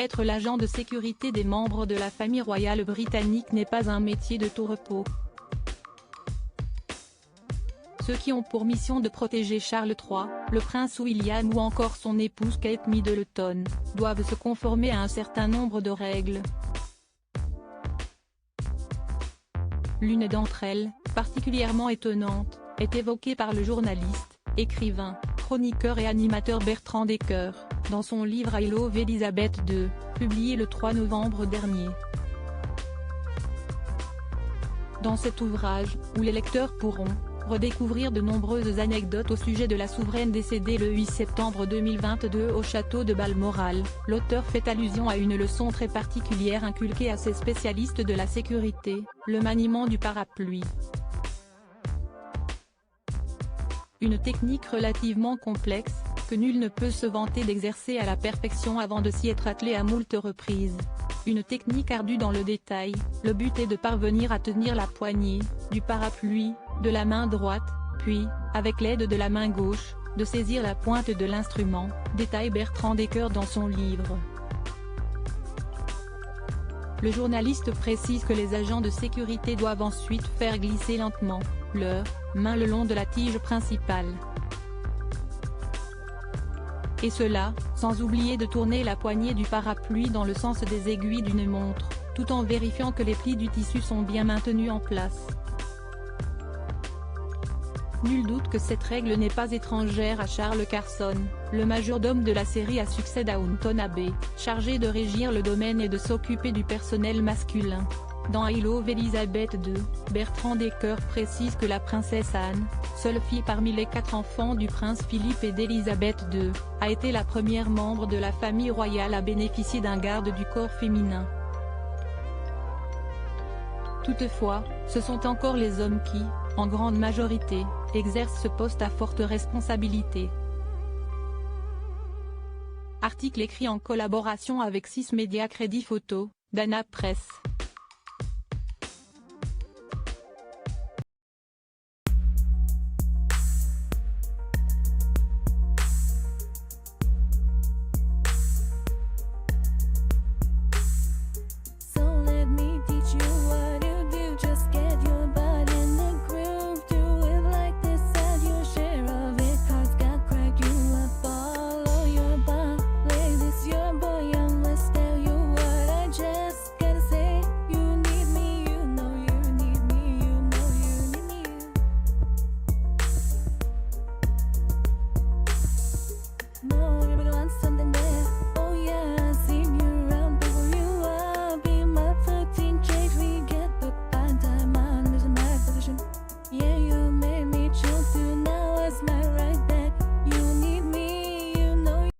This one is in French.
Être l'agent de sécurité des membres de la famille royale britannique n'est pas un métier de tout repos. Ceux qui ont pour mission de protéger Charles III, le prince William ou encore son épouse Kate Middleton, doivent se conformer à un certain nombre de règles. L'une d'entre elles, particulièrement étonnante, est évoquée par le journaliste, écrivain, chroniqueur et animateur Bertrand Decker, dans son livre I Love Elizabeth II, publié le 3 novembre dernier. Dans cet ouvrage, où les lecteurs pourront redécouvrir de nombreuses anecdotes au sujet de la souveraine décédée le 8 septembre 2022 au château de Balmoral, l'auteur fait allusion à une leçon très particulière inculquée à ses spécialistes de la sécurité, le maniement du parapluie. Une technique relativement complexe, que nul ne peut se vanter d'exercer à la perfection avant de s'y être attelé à moult reprises. Une technique ardue dans le détail, le but est de parvenir à tenir la poignée du parapluie de la main droite, puis, avec l'aide de la main gauche, de saisir la pointe de l'instrument, détaille Bertrand Decker dans son livre. Le journaliste précise que les agents de sécurité doivent ensuite faire glisser lentement leur main le long de la tige principale. Et cela, sans oublier de tourner la poignée du parapluie dans le sens des aiguilles d'une montre, tout en vérifiant que les plis du tissu sont bien maintenus en place. Nul doute que cette règle n'est pas étrangère à Charles Carson, le majordome de la série à succès Downton Abbey, chargé de régir le domaine et de s'occuper du personnel masculin. Dans I Love Elizabeth II, Bertrand Decker précise que la princesse Anne, seule fille parmi les 4 enfants du prince Philippe et d'Élisabeth II, a été la première membre de la famille royale à bénéficier d'un garde du corps féminin. Toutefois, ce sont encore les hommes qui, en grande majorité, exercent ce poste à forte responsabilité. Article écrit en collaboration avec 6 médias Crédit Photo, Dana Press.